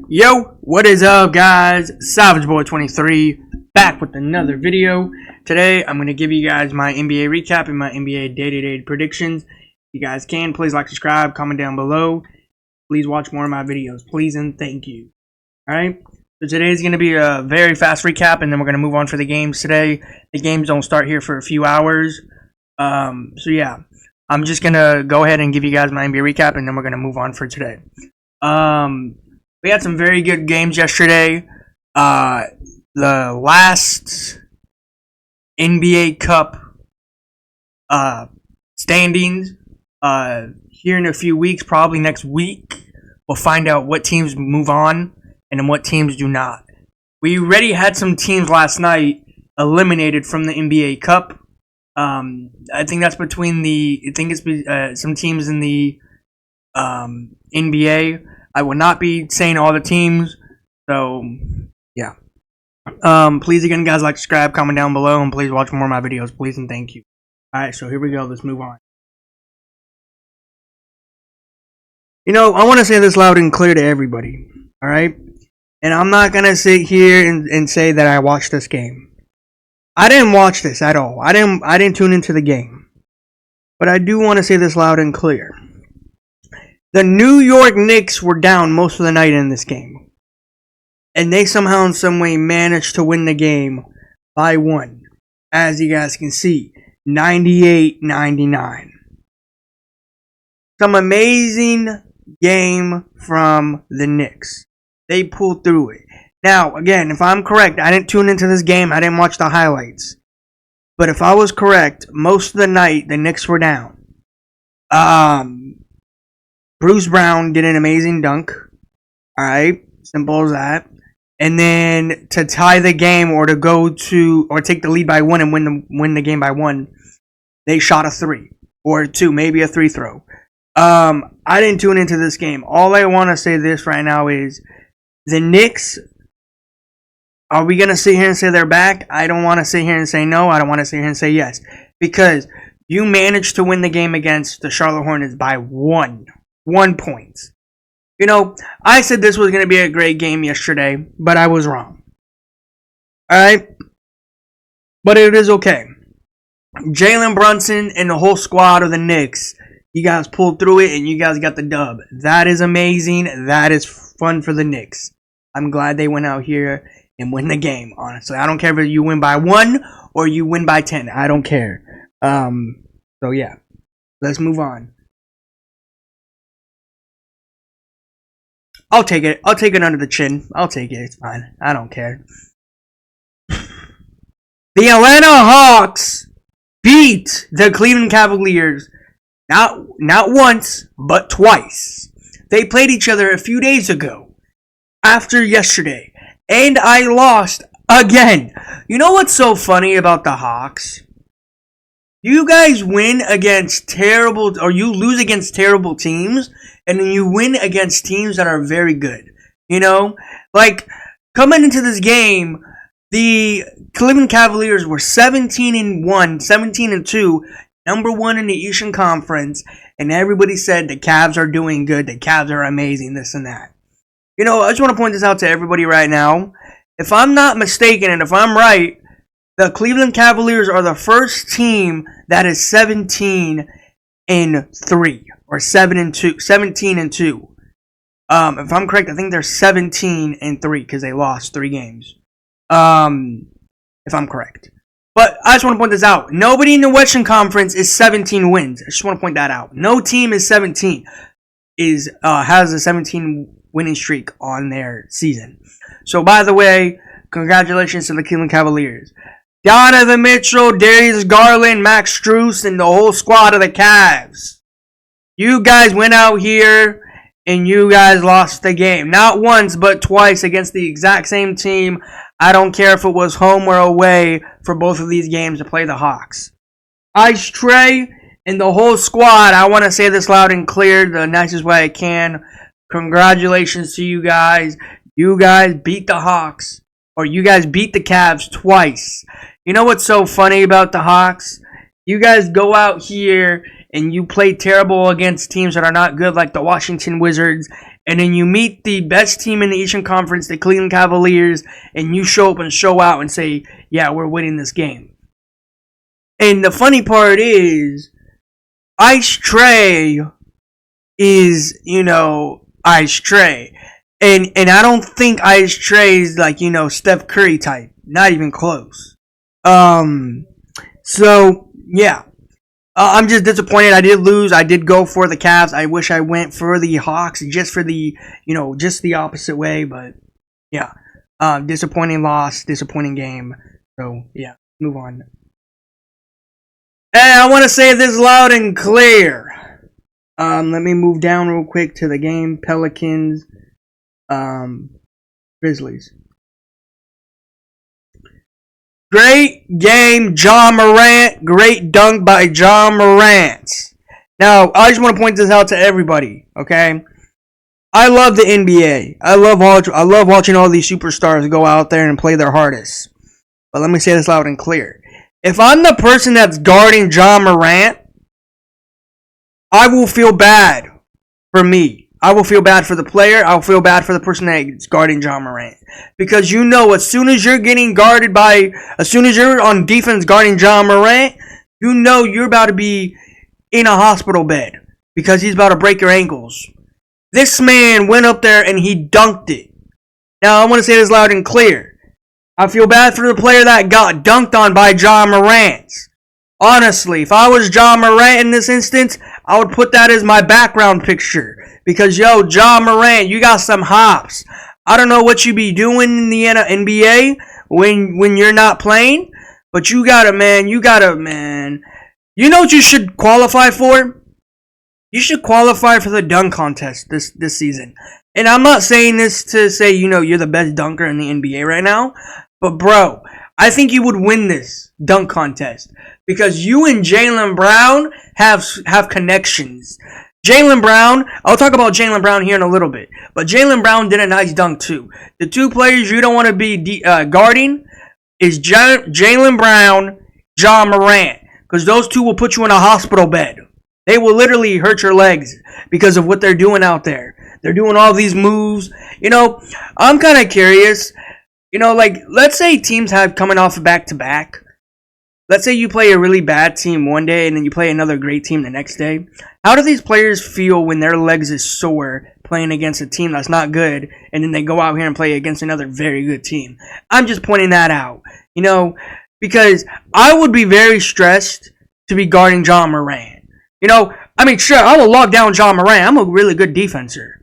Yo, what is up, guys? Savage Boy 23 back with another video. Today, I'm going to give you guys my NBA recap and my NBA day-to-day predictions. If you guys can, please like, subscribe, comment down below. Please watch more of my videos. Please and thank you. Alright, so today's going to be a very fast recap, and then we're going to move on for the games today. The games don't start here for a few hours. So yeah, I'm just going to go ahead and give you guys my NBA recap, and then we're going to move on for today. We had some very good games yesterday. The last NBA Cup standings here in a few weeks, probably next week, we'll find out what teams move on and then what teams do not. We already had some teams last night eliminated from the NBA Cup. I think that's between some teams in the NBA. I will not be saying all the teams, so yeah. Please again, guys, like, subscribe, comment down below, and please watch more of my videos, please and thank you. Alright, so here we go, let's move on. You know, I want to say this loud and clear to everybody, alright? And I'm not going to sit here and say that I watched this game. I didn't watch this at all. I didn't tune into the game. But I do want to say this loud and clear. The New York Knicks were down most of the night in this game. And they somehow in some way managed to win the game by one. As you guys can see, 98-99. Some amazing game from the Knicks. They pulled through it. Now, again, if I'm correct, I didn't tune into this game. I didn't watch the highlights. But if I was correct, most of the night, the Knicks were down. Bruce Brown did an amazing dunk. Alright, simple as that. And then to tie the game or to go to or take the lead by one and win the game by one, they shot a 3 or 2, maybe a 3 throw. I didn't tune into this game. All I want to say this right now is the Knicks, are we going to sit here and say they're back? I don't want to sit here and say no. I don't want to sit here and say yes. Because you managed to win the game against the Charlotte Hornets by 1 point. You know, I said this was going to be a great game yesterday, but I was wrong. Alright? But it is okay. Jalen Brunson and the whole squad of the Knicks, you guys pulled through it and you guys got the dub. That is amazing. That is fun for the Knicks. I'm glad they went out here and win the game, honestly. I don't care if you win by 1 or you win by 10. I don't care. So yeah. Let's move on. I'll take it. I'll take it under the chin. I'll take it. It's fine. I don't care. The Atlanta Hawks beat the Cleveland Cavaliers not once, but twice. They played each other a few days ago after yesterday, and I lost again. You know what's so funny about the Hawks? You guys win against terrible, or you lose against terrible teams, and then you win against teams that are very good. You know? Like, coming into this game, the Cleveland Cavaliers were 17-1, 17-2, number 1 in the Eastern Conference, and everybody said the Cavs are doing good, the Cavs are amazing, this and that. You know, I just want to point this out to everybody right now. If I'm not mistaken, and if I'm right, the Cleveland Cavaliers are the first team that is 17-3 or 17-2. If I'm correct, I think they're 17-3 because they lost 3 games. If I'm correct. But I just want to point this out. Nobody in the Western Conference is 17 wins. I just want to point that out. No team is 17 has a 17 winning streak on their season. So by the way, congratulations to the Cleveland Cavaliers. Donovan Mitchell, Darius Garland, Max Strus, and the whole squad of the Cavs. You guys went out here and you guys lost the game. Not once, but twice against the exact same team. I don't care if it was home or away for both of these games to play the Hawks. Ice Trey and the whole squad, I want to say this loud and clear the nicest way I can. Congratulations to you guys. You guys beat the Hawks. Or you guys beat the Cavs twice. You know what's so funny about the Hawks? You guys go out here and you play terrible against teams that are not good, like the Washington Wizards and then you meet the best team in the Eastern Conference, the Cleveland Cavaliers, and you show up and show out and say, yeah, we're winning this game. And the funny part is, Ice Trae is, Ice Trae. And I don't think Ice Trae is like, Steph Curry type. Not even close. So, yeah. I'm just disappointed. I did lose. I did go for the Cavs. I wish I went for the Hawks just for the, just the opposite way. But, yeah. Disappointing loss. Disappointing game. So, yeah. Move on. And I want to say this loud and clear. Let me move down real quick to the game. Pelicans. Grizzlies. Great game, Ja Morant. Great dunk by Ja Morant. Now, I just want to point this out to everybody, okay? I love the NBA. I love watching all these superstars go out there and play their hardest. But let me say this loud and clear. If I'm the person that's guarding Ja Morant, I will feel bad for me. I will feel bad for the player. I will feel bad for the person that's guarding Ja Morant. Because as soon as you're on defense guarding Ja Morant, you're about to be in a hospital bed. Because he's about to break your ankles. This man went up there and he dunked it. Now, I want to say this loud and clear. I feel bad for the player that got dunked on by Ja Morant. Honestly, if I was Ja Morant in this instance, I would put that as my background picture. Because, Ja Morant, you got some hops. I don't know what you be doing in the NBA when you're not playing. But you gotta, man. You know what you should qualify for? You should qualify for the dunk contest this season. And I'm not saying this to say, you're the best dunker in the NBA right now. But, bro, I think you would win this dunk contest. Because you and Jaylen Brown have connections. Jaylen Brown, I'll talk about Jaylen Brown here in a little bit. But Jaylen Brown did a nice dunk too. The two players you don't want to be guarding is Jaylen Brown, Ja Morant. Because those two will put you in a hospital bed. They will literally hurt your legs because of what they're doing out there. They're doing all these moves. I'm kind of curious. Let's say teams have coming off back-to-back. Let's say you play a really bad team one day and then you play another great team the next day. How do these players feel when their legs is sore playing against a team that's not good and then they go out here and play against another very good team? I'm just pointing that out. Because I would be very stressed to be guarding Ja Morant. Sure, I will lock down Ja Morant. I'm a really good defender.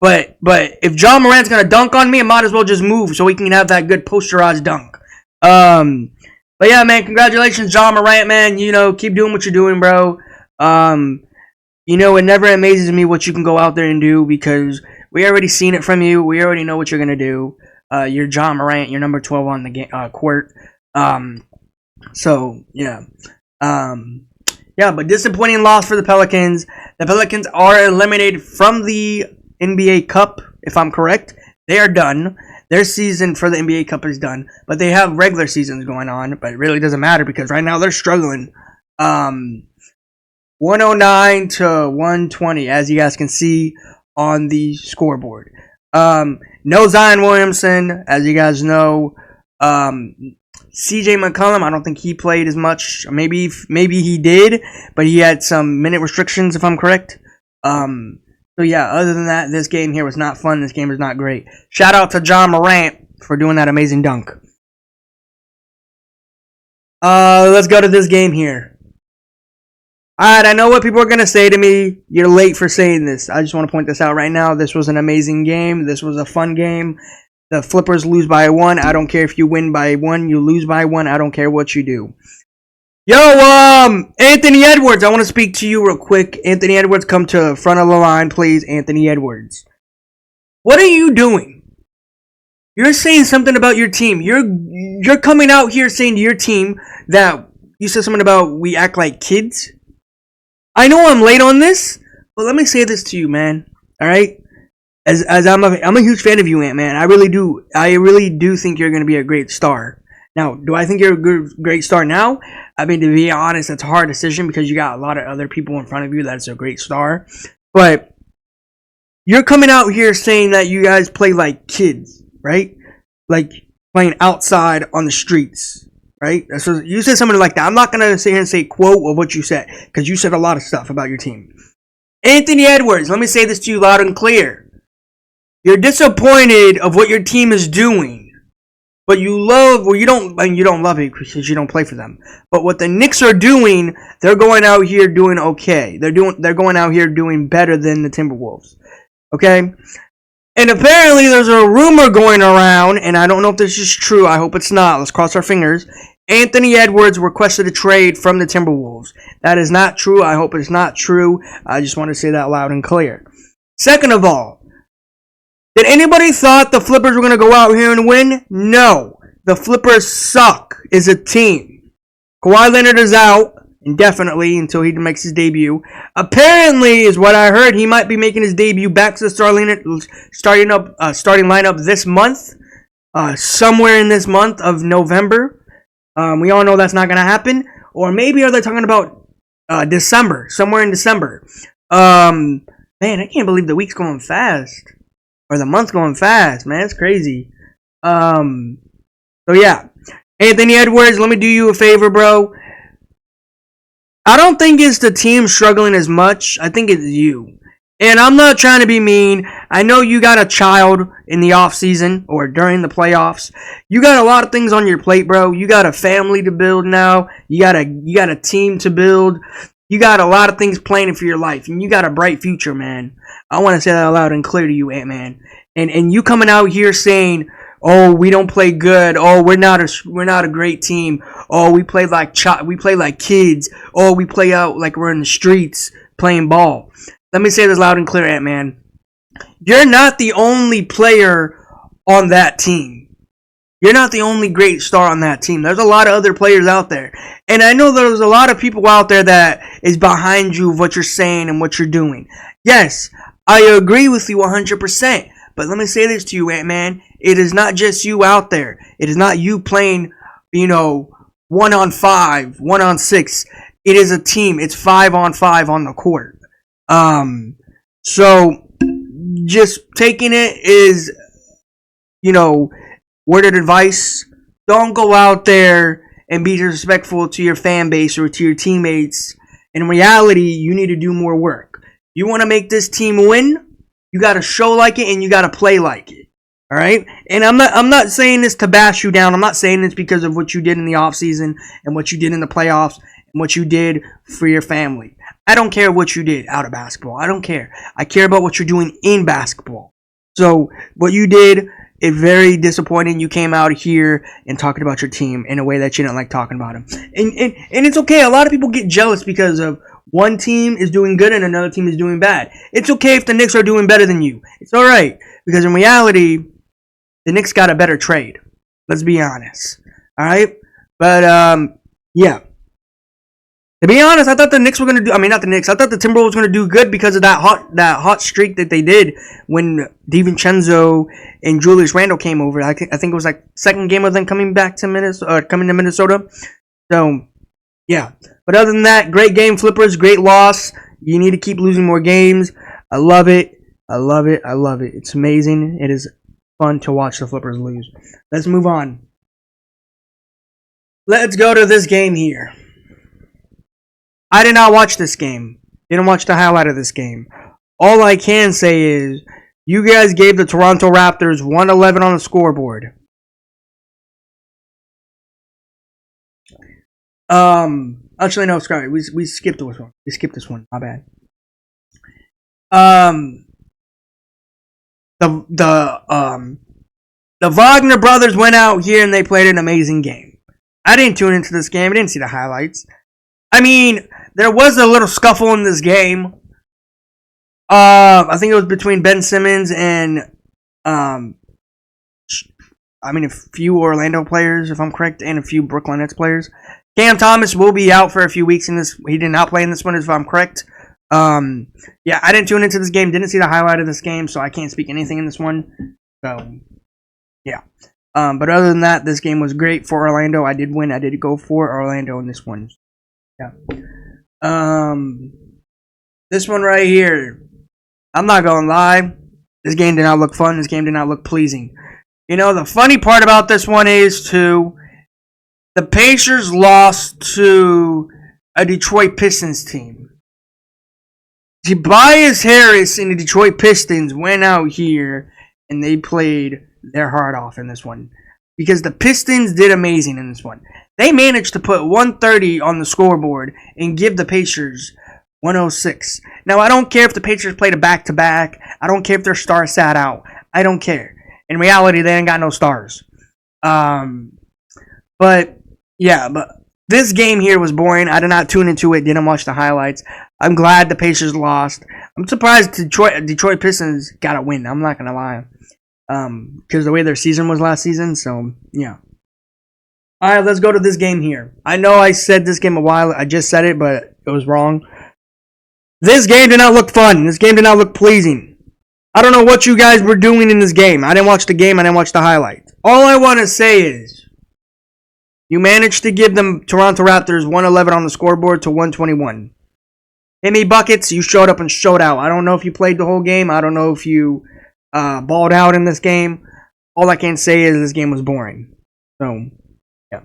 But if Ja Morant's going to dunk on me, I might as well just move so he can have that good posterized dunk. But yeah, man, congratulations, Ja Morant, man. Keep doing what you're doing, bro. It never amazes me what you can go out there and do because we already seen it from you. We already know what you're going to do. You're Ja Morant. You're number 12 on the court. So, yeah. But disappointing loss for the Pelicans. The Pelicans are eliminated from the NBA Cup, if I'm correct. They are done. Their season for the NBA Cup is done. But they have regular seasons going on. But it really doesn't matter because right now they're struggling. 109 to 120, as you guys can see on the scoreboard. No Zion Williamson, as you guys know. CJ McCollum, I don't think he played as much. Maybe he did, but he had some minute restrictions, if I'm correct. So yeah, other than that, this game here was not fun. This game was not great. Shout out to Ja Morant for doing that amazing dunk. Let's go to this game here. Alright, I know what people are going to say to me. You're late for saying this. I just want to point this out right now. This was an amazing game. This was a fun game. The Flippers lose by 1. I don't care if you win by 1. You lose by 1. I don't care what you do. Yo, Anthony Edwards, I want to speak to you real quick. Anthony Edwards, come to the front of the line, please. Anthony Edwards. What are you doing? You're saying something about your team. You're coming out here saying to your team that you said something about we act like kids. I know I'm late on this, but let me say this to you, man. All right? As I'm a huge fan of you, Ant-Man. I really do think you're going to be a great star. Now, do I think you're a great star now? I mean, to be honest, it's a hard decision because you got a lot of other people in front of you that's a great star. But you're coming out here saying that you guys play like kids, right? Like playing outside on the streets, right? So you said something like that. I'm not gonna sit here and say quote of what you said because you said a lot of stuff about your team. Anthony Edwards, let me say this to you loud and clear. You're disappointed of what your team is doing, but you love, well, you don't love it because you don't play for them. But what the Knicks are doing, they're going out here doing okay. They're going out here doing better than the Timberwolves. Okay? And apparently there's a rumor going around, and I don't know if this is true. I hope it's not. Let's cross our fingers. Anthony Edwards requested a trade from the Timberwolves. That is not true. I hope it's not true. I just want to say that loud and clear. Second of all, did anybody thought the Flippers were going to go out here and win? No. The Flippers suck as a team. Kawhi Leonard is out indefinitely until he makes his debut. Apparently, is what I heard, he might be making his debut back to the starting lineup this month. Somewhere in this month of November. We all know that's not going to happen. Or maybe are they talking about December? Somewhere in December. Man, I can't believe the week's going fast. Or the month's going fast, man. It's crazy. So yeah. Anthony Edwards, let me do you a favor, bro. I don't think it's the team struggling as much. I think it's you. And I'm not trying to be mean. I know you got a child in the offseason or during the playoffs. You got a lot of things on your plate, bro. You got a family to build now. You got a team to build. You got a lot of things planning for your life. And you got a bright future, man. I want to say that loud and clear to you, Ant-Man. And you coming out here saying, oh, we don't play good. Oh, we're not a great team. Oh, we play like kids. Oh, we play out like we're in the streets playing ball. Let me say this loud and clear, Ant-Man. You're not the only player on that team. You're not the only great star on that team. There's a lot of other players out there. And I know there's a lot of people out there that is behind you of what you're saying and what you're doing. Yes, I agree with you 100%. But let me say this to you, Ant-Man. It is not just you out there. It is not you playing, 1-on-5, 1-on-6. It is a team. It's 5-on-5 on the court. So just taking it is, worded advice. Don't go out there and be disrespectful to your fan base or to your teammates. In reality, you need to do more work. You want to make this team win? You got to show like it and you got to play like it. All right? And I'm not saying this to bash you down. I'm not saying this because of what you did in the offseason and what you did in the playoffs and what you did for your family. I don't care what you did out of basketball. I don't care. I care about what you're doing in basketball. So what you did is very disappointing. You came out here and talking about your team in a way that you didn't like talking about them. And it's okay. A lot of people get jealous because of one team is doing good and another team is doing bad. It's okay if the Knicks are doing better than you. It's all right. Because in reality, the Knicks got a better trade. Let's be honest. All right? But, yeah. To be honest, I thought the Knicks were going to do... I mean, not the Knicks. I thought the Timberwolves were going to do good because of that hot streak that they did when DiVincenzo and Julius Randle came over. I think it was like second game of them coming to Minnesota. So, yeah. But other than that, great game, Flippers. Great loss. You need to keep losing more games. I love it. I love it. I love it. It's amazing. It is fun to watch the Flippers lose. Let's move on. Let's go to this game here. I did not watch this game. Didn't watch the highlight of this game. All I can say is, you guys gave the Toronto Raptors 111 on the scoreboard. Actually, no, sorry. We skipped this one. We skipped this one. My bad. The Wagner brothers went out here and they played an amazing game. I didn't tune into this game. I didn't see the highlights. I mean, there was a little scuffle in this game. I think it was between Ben Simmons and, a few Orlando players, if I'm correct, and a few Brooklyn Nets players. Cam Thomas will be out for a few weeks in this. He did not play in this one, if I'm correct. Yeah, I didn't tune into this game. Didn't see the highlight of this game, so I can't speak anything in this one. So, yeah. But other than that, this game was great for Orlando. I did win. I did go for Orlando in this one. Yeah. This one right here, I'm not gonna lie. This game did not look fun. This game did not look pleasing. You know, the funny part about this one is, too, the Pacers lost to a Detroit Pistons team. Tobias Harris and the Detroit Pistons went out here and they played their heart off in this one. Because the Pistons did amazing in this one. They managed to put 130 on the scoreboard and give the Pacers 106. Now, I don't care if the Pacers played a back-to-back. I don't care if their star sat out. I don't care. In reality, they ain't got no stars. But this game here was boring. I did not tune into it. Didn't watch the highlights. I'm glad the Pacers lost. I'm surprised Detroit Pistons got a win. I'm not going to lie. Because the way their season was last season. So, yeah. All right, let's go to this game here. I know I said this game a while. I just said it, but it was wrong. This game did not look fun. This game did not look pleasing. I don't know what you guys were doing in this game. I didn't watch the game. I didn't watch the highlights. All I want to say is you managed to give them Toronto Raptors 111 on the scoreboard to 121. Hit me buckets. You showed up and showed out. I don't know if you played the whole game. I don't know if you balled out in this game. All I can say is this game was boring. So, yeah.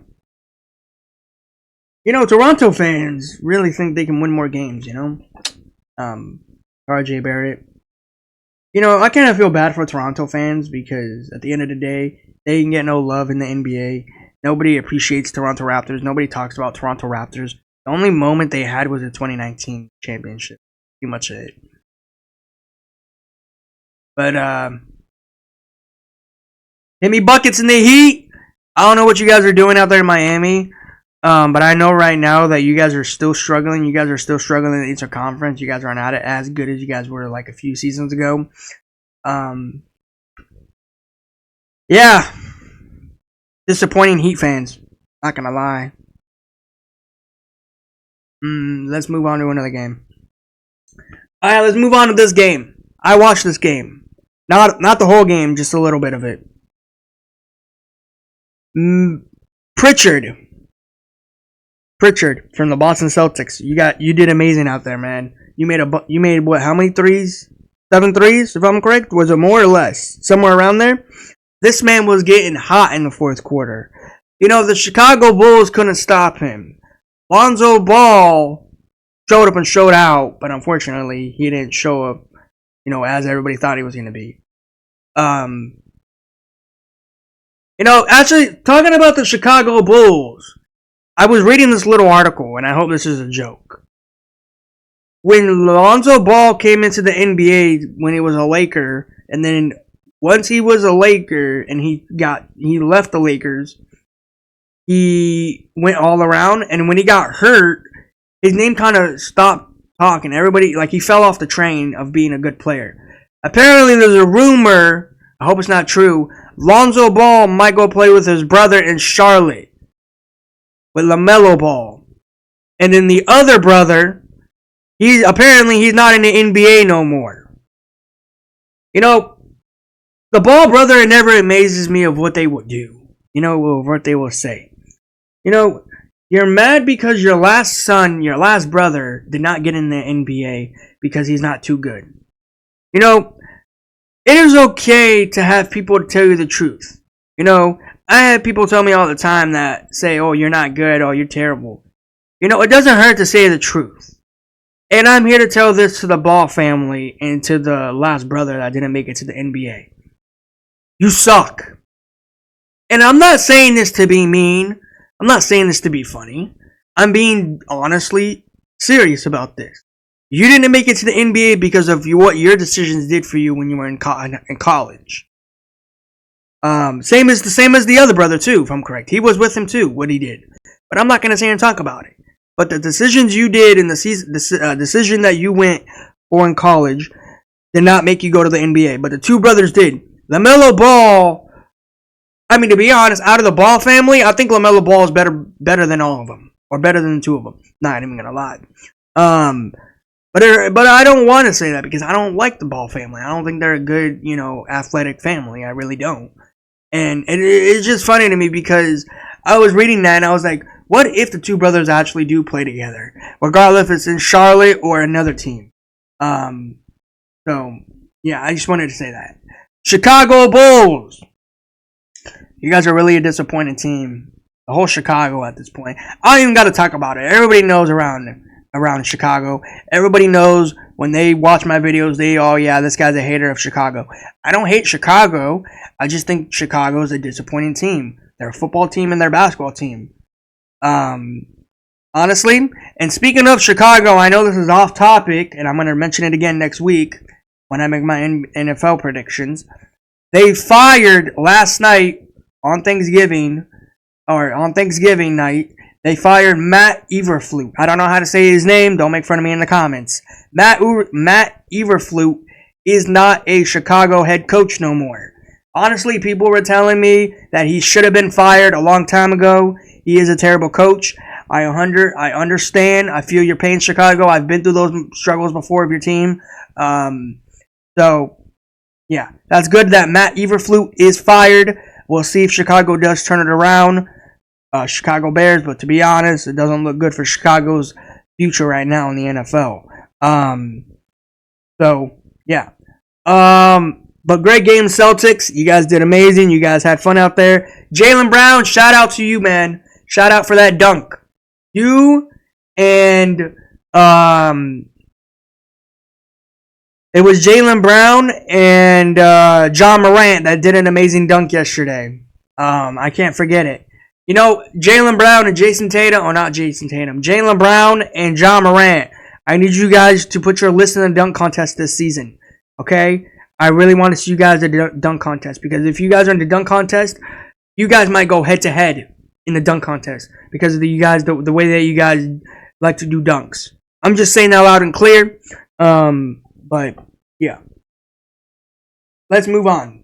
You know, Toronto fans really think they can win more games, you know? RJ Barrett. You know, I kind of feel bad for Toronto fans because at the end of the day, they can get no love in the NBA. Nobody appreciates Toronto Raptors. Nobody talks about Toronto Raptors. The only moment they had was the 2019 championship. Pretty much it. But, hit me buckets in the Heat. I don't know what you guys are doing out there in Miami. But I know right now that you guys are still struggling. You guys are still struggling in the Eastern Conference. You guys are not as good as you guys were like a few seasons ago. Yeah. Disappointing Heat fans. Not gonna lie. Let's move on to another game. Alright, let's move on to this game. I watched this game. Not the whole game, just a little bit of it. Pritchard from the Boston Celtics. You did amazing out there, man. You made what? How many threes? 7 threes, if I'm correct. Was it more or less? Somewhere around there. This man was getting hot in the fourth quarter. You know, the Chicago Bulls couldn't stop him. Lonzo Ball showed up and showed out, but unfortunately, he didn't show up, you know, as everybody thought he was going to be. You know, actually, talking about the Chicago Bulls, I was reading this little article, and I hope this is a joke. When Lonzo Ball came into the NBA when he was a Laker, and then once he was a Laker and he left the Lakers, he went all around, and when he got hurt, his name kind of stopped talking. Everybody, like, he fell off the train of being a good player. Apparently, there's a rumor, I hope it's not true, Lonzo Ball might go play with his brother in Charlotte with LaMelo Ball. And then the other brother, he's not in the NBA no more. You know, the Ball brother, it never amazes me of what they would do. You know, what they will say. You know, you're mad because your last brother, did not get in the NBA because he's not too good. You know, it is okay to have people tell you the truth. You know, I have people tell me all the time that say, oh, you're not good, oh, you're terrible. You know, it doesn't hurt to say the truth. And I'm here to tell this to the Ball family and to the last brother that didn't make it to the NBA. You suck. And I'm not saying this to be mean. I'm not saying this to be funny. I'm being honestly serious about this. You didn't make it to the NBA because of what your decisions did for you when you were in college. Same as the other brother too, if I'm correct. He was with him too, what he did. But I'm not going to sit here and talk about it. But the decisions you did in the decision that you went for in college did not make you go to the NBA. But the two brothers did. LaMelo Ball, I mean, to be honest, out of the Ball family, I think LaMelo Ball is better than all of them. Or better than the two of them. Not even going to lie. But I don't want to say that because I don't like the Ball family. I don't think they're a good, you know, athletic family. I really don't. And it's just funny to me because I was reading that and I was like, what if the two brothers actually do play together? Regardless if it's in Charlotte or another team. So, Yeah, I just wanted to say that. Chicago Bulls. You guys are really a disappointing team. The whole Chicago at this point. I don't even got to talk about it. Everybody knows around Chicago. Everybody knows when they watch my videos, oh yeah, this guy's a hater of Chicago. I don't hate Chicago. I just think Chicago is a disappointing team. They're a football team and they're a basketball team. Honestly, and speaking of Chicago, I know this is off topic, and I'm going to mention it again next week when I make my NFL predictions. They fired last night on Thanksgiving night, they fired Matt Eberflus. I don't know how to say his name. Don't make fun of me in the comments. Matt Eberflus is not a Chicago head coach no more. Honestly, people were telling me that he should have been fired a long time ago. He is a terrible coach. I understand. I feel your pain, Chicago. I've been through those struggles before of your team. So, yeah, that's good that Matt Eberflus is fired. We'll see if Chicago does turn it around. Chicago Bears, but to be honest, it doesn't look good for Chicago's future right now in the NFL. So, yeah. But great game, Celtics. You guys did amazing. You guys had fun out there. Jaylen Brown, shout out to you, man. Shout out for that dunk. You and it was Jaylen Brown and John Morant that did an amazing dunk yesterday. I can't forget it. You know, Jaylen Brown and Jaylen Brown and John Morant. I need you guys to put your list in the dunk contest this season. Okay? I really want to see you guys in the dunk contest, because if you guys are in the dunk contest, you guys might go head to head in the dunk contest because of the way that you guys like to do dunks. I'm just saying that loud and clear. But yeah. Let's move on.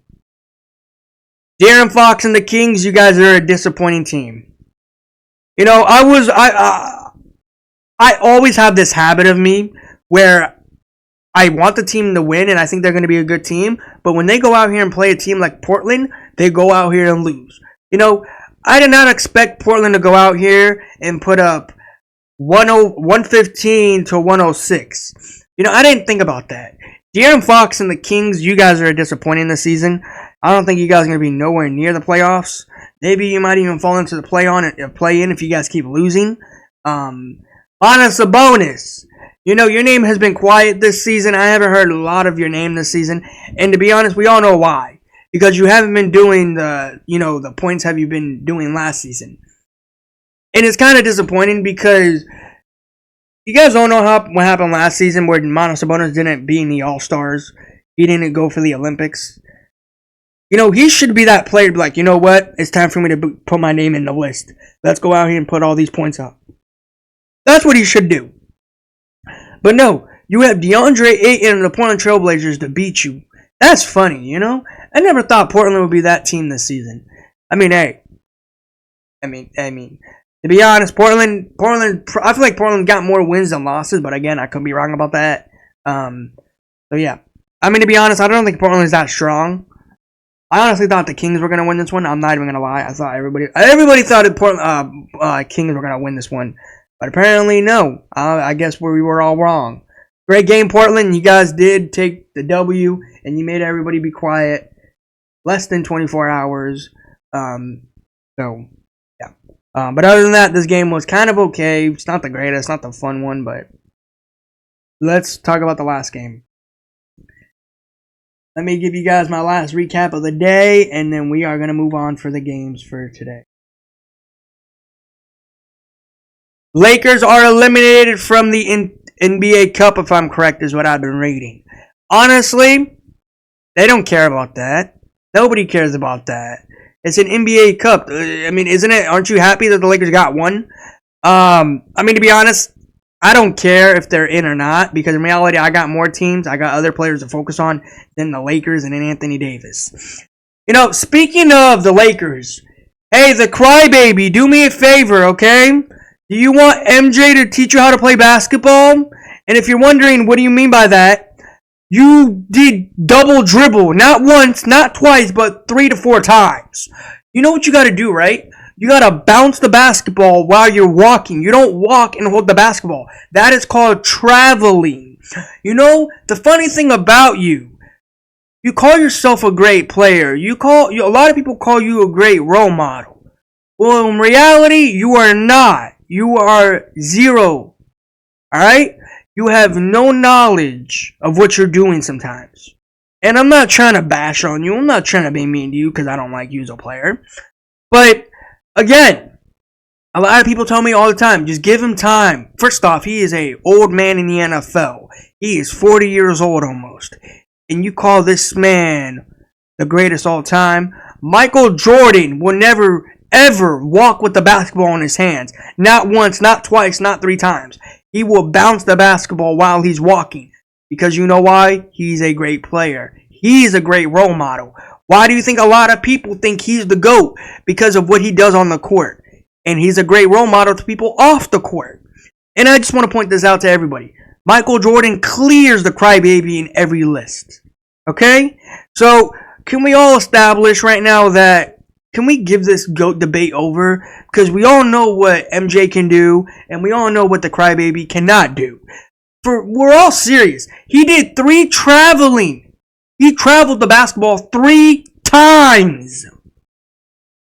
De'Aaron Fox and the Kings, you guys are a disappointing team. You know, I always have this habit of me where I want the team to win and I think they're going to be a good team, but when they go out here and play a team like Portland, they go out here and lose. You know, I did not expect Portland to go out here and put up 115 to 106. You know, I didn't think about that. De'Aaron Fox and the Kings, you guys are disappointing this season. I don't think you guys are going to be nowhere near the playoffs. Maybe you might even fall into the play-in if you guys keep losing. Domantas Sabonis. You know, your name has been quiet this season. I haven't heard a lot of your name this season. And to be honest, we all know why. Because you haven't been doing the points have you been doing last season. And it's kind of disappointing because you guys don't know what happened last season where Domantas Sabonis didn't be in the All-Stars. He didn't go for the Olympics. You know, he should be that player to be like, you know what? It's time for me to put my name in the list. Let's go out here and put all these points up. That's what he should do. But no, you have DeAndre Ayton and the Portland Trailblazers to beat you. That's funny, you know? I never thought Portland would be that team this season. I mean, hey. I mean, to be honest, Portland, I feel like Portland got more wins than losses, but again, I could be wrong about that. So yeah. I mean, to be honest, I don't think Portland is that strong. I honestly thought the Kings were going to win this one. I'm not even going to lie. I thought everybody thought the Portland Kings were going to win this one. But apparently, no. I guess we were all wrong. Great game, Portland. You guys did take the W, and you made everybody be quiet. Less than 24 hours. So, yeah. But other than that, this game was kind of okay. It's not the greatest, not the fun one, but let's talk about the last game. Let me give you guys my last recap of the day, and then we are going to move on for the games for today. Lakers are eliminated from the NBA Cup, if I'm correct, is what I've been reading. Honestly, they don't care about that. Nobody cares about that. It's an NBA Cup. I mean, isn't it? Aren't you happy that the Lakers got one? I mean, to be honest, I don't care if they're in or not, because in reality, I got more teams. I got other players to focus on than the Lakers and Anthony Davis. You know, speaking of the Lakers, hey, the crybaby, do me a favor, okay? Do you want MJ to teach you how to play basketball? And if you're wondering, what do you mean by that? You did double dribble, not once, not twice, but 3 to 4 times. You know what you got to do, right? You got to bounce the basketball while you're walking. You don't walk and hold the basketball. That is called traveling. You know, the funny thing about you, You call yourself a great player. A lot of people call you a great role model. Well, in reality, you are not. You are zero. Alright? You have no knowledge of what you're doing sometimes. And I'm not trying to bash on you. I'm not trying to be mean to you because I don't like you as a player. But, again, a lot of people tell me all the time, just give him time. First off, he is an old man in the NFL. He is 40 years old almost. And you call this man the greatest all time? Michael Jordan will never, ever walk with the basketball in his hands. Not once, not twice, not 3 times. He will bounce the basketball while he's walking. Because you know why? He's a great player. He's a great role model. Why do you think a lot of people think he's the GOAT? Because of what he does on the court. And he's a great role model to people off the court. And I just want to point this out to everybody. Michael Jordan clears the crybaby in every list. Okay? So, can we all establish right now that, can we give this GOAT debate over? Because we all know what MJ can do, and we all know what the crybaby cannot do. We're all serious. He did 3 traveling. He traveled the basketball 3 times.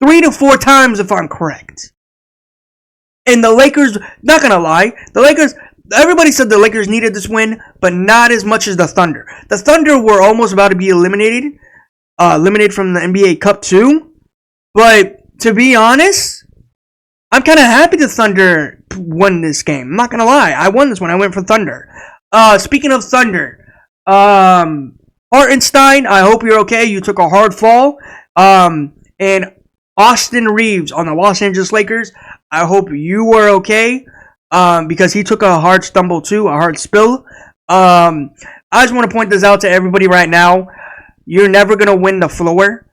3 to 4 times if I'm correct. And the Lakers, not gonna lie, everybody said the Lakers needed this win, but not as much as the Thunder. The Thunder were almost about to be eliminated from the NBA Cup too. But to be honest, I'm kind of happy the Thunder won this game. I'm not gonna lie, I won this one. I went for Thunder. Speaking of Thunder, Hartenstein, I hope you're okay. You took a hard fall. And Austin Reeves on the Los Angeles Lakers, I hope you were okay. Because he took a hard stumble too, a hard spill. I just want to point this out to everybody right now. You're never going to win the floor.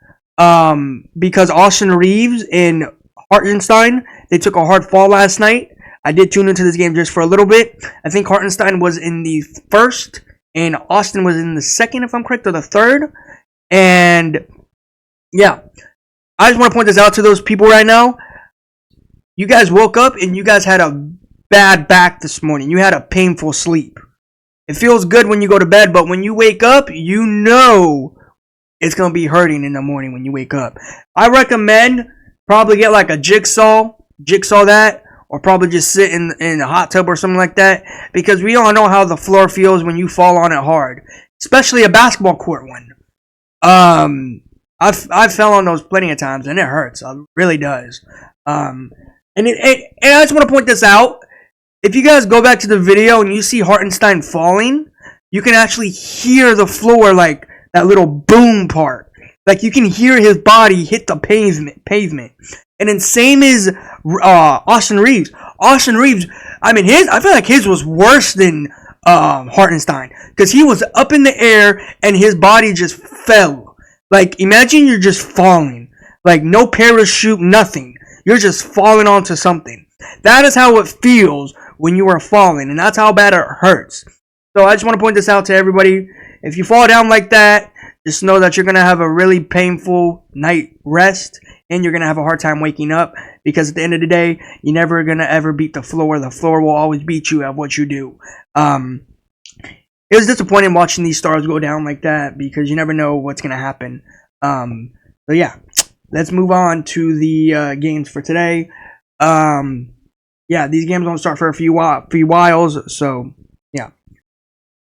Because Austin Reeves and Hartenstein, they took a hard fall last night. I did tune into this game just for a little bit. I think Hartenstein was in the first, and Austin was in the second, if I'm correct, or the third. And, yeah. I just want to point this out to those people right now. You guys woke up and you guys had a bad back this morning. You had a painful sleep. It feels good when you go to bed, but when you wake up, you know it's going to be hurting in the morning when you wake up. I recommend probably get like a jigsaw that, or probably just sit in a hot tub or something like that, because we all know how the floor feels when you fall on it hard, especially a basketball court one. I've fell on those plenty of times and it hurts. It really does. And I just want to point this out. If you guys go back to the video and you see Hartenstein falling, you can actually hear the floor, like that little boom part. Like you can hear his body hit the pavement. And then same as Austin Reeves. Austin Reeves, I feel like his was worse than Hartenstein, because he was up in the air and his body just fell. Like imagine you're just falling, like no parachute, nothing. You're just falling onto something. That is how it feels when you are falling, and that's how bad it hurts. So I just want to point this out to everybody. If you fall down like that, just know that you're going to have a really painful night rest, and you're going to have a hard time waking up, because at the end of the day, you're never going to ever beat the floor. The floor will always beat you at what you do. It was disappointing watching these stars go down like that, because you never know what's going to happen. So yeah, let's move on to the games for today. Yeah, these games won't start for a few whiles, so yeah.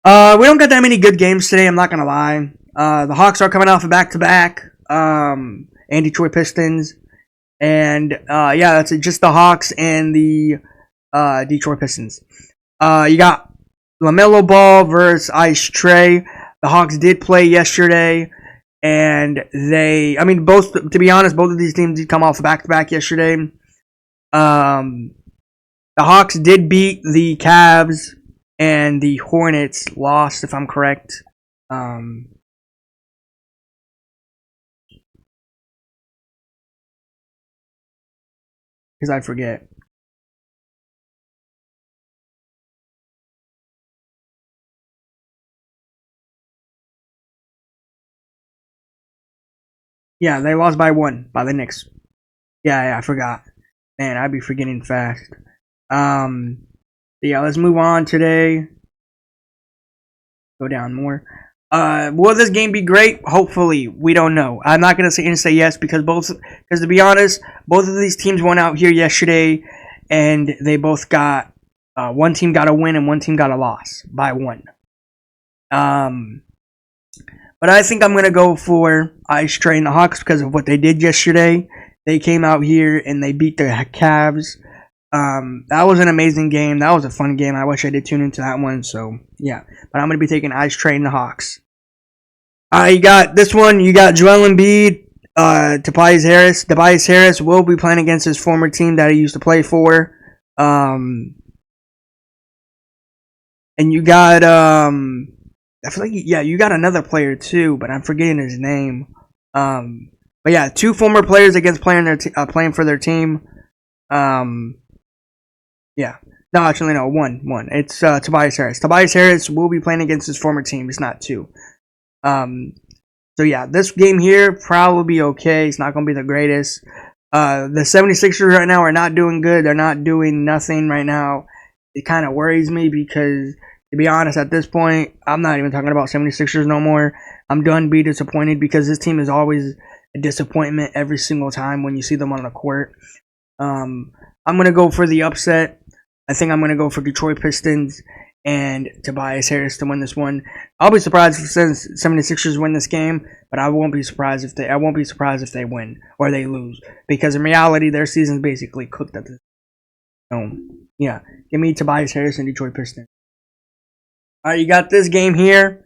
We don't got that many good games today, I'm not going to lie. The Hawks are coming off a back-to-back, and Detroit Pistons. And, yeah, that's just the Hawks and the Detroit Pistons. You got LaMelo Ball versus Ice Trae. The Hawks did play yesterday, and both, to be honest, both of these teams did come off a back-to-back yesterday. The Hawks did beat the Cavs, and the Hornets lost, if I'm correct. Because I forget. Yeah, they lost by 1 by the Knicks. Yeah, I forgot. Man, I'd be forgetting fast. Yeah, let's move on today. Go down more. Will this game be great? Hopefully, we don't know. I'm not gonna say yes because to be honest, both of these teams went out here yesterday, and they both got one team got a win and one team got a loss by one. But I think I'm gonna go for Ice Train the Hawks because of what they did yesterday. They came out here and they beat the Cavs. That was an amazing game. That was a fun game. I wish I did tune into that one. So yeah, but I'm gonna be taking Ice Train the Hawks. You got this one. You got Joel Embiid, Tobias Harris. Tobias Harris will be playing against his former team that he used to play for. And you got I feel like you got another player too, but I'm forgetting his name. But yeah, two former players against playing for their team. Yeah. No, actually, no. One. It's Tobias Harris. Tobias Harris will be playing against his former team. It's not two. So yeah, this game here probably be okay. It's not going to be the greatest. The 76ers right now are not doing good. They're not doing nothing right now. It kind of worries me because, to be honest, at this point, I'm not even talking about 76ers no more. I'm done being disappointed because this team is always a disappointment every single time when you see them on the court. I'm going to go for the upset. I think I'm going to go for Detroit Pistons and Tobias Harris to win this one. I'll be surprised if 76ers win this game, but I won't be surprised if they win or they lose, because in reality their season's basically cooked at this. So yeah, give me Tobias Harris and Detroit Pistons. All right, you got this game here.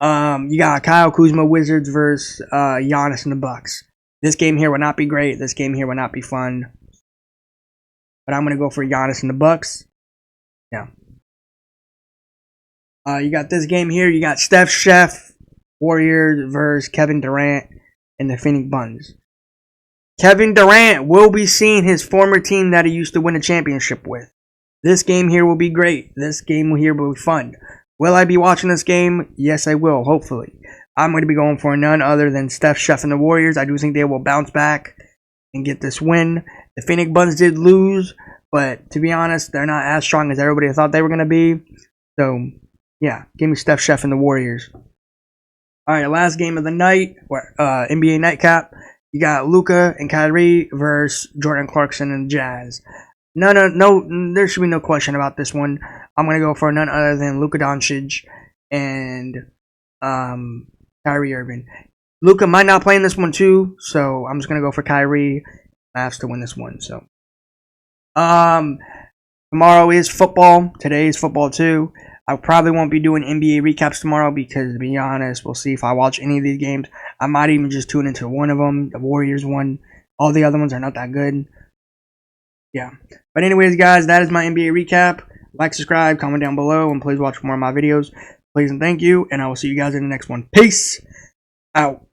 You got Kyle Kuzma Wizards versus Giannis and the Bucks. This game here will not be great. This game here will not be fun. But I'm gonna go for Giannis and the Bucks. Yeah. You got this game here. You got Steph Chef Warriors versus Kevin Durant and the Phoenix Suns. Kevin Durant will be seeing his former team that he used to win a championship with. This game here will be great. This game here will be fun. Will I be watching this game? Yes, I will, hopefully. I'm going to be going for none other than Steph Chef and the Warriors. I do think they will bounce back and get this win. The Phoenix Suns did lose, but to be honest, they're not as strong as everybody thought they were going to be. So, yeah, give me Steph Chef and the Warriors. All right, last game of the night, NBA Nightcap. You got Luka and Kyrie versus Jordan Clarkson and Jazz. No, there should be no question about this one. I'm going to go for none other than Luka Doncic and Kyrie Irving. Luka might not play in this one too, so I'm just going to go for Kyrie Mavs to win this one. So, tomorrow is football. Today is football too. I probably won't be doing NBA recaps tomorrow because, to be honest, we'll see if I watch any of these games. I might even just tune into one of them, the Warriors one. All the other ones are not that good. Yeah. But anyways, guys, that is my NBA recap. Like, subscribe, comment down below, and please watch more of my videos. Please and thank you, and I will see you guys in the next one. Peace out.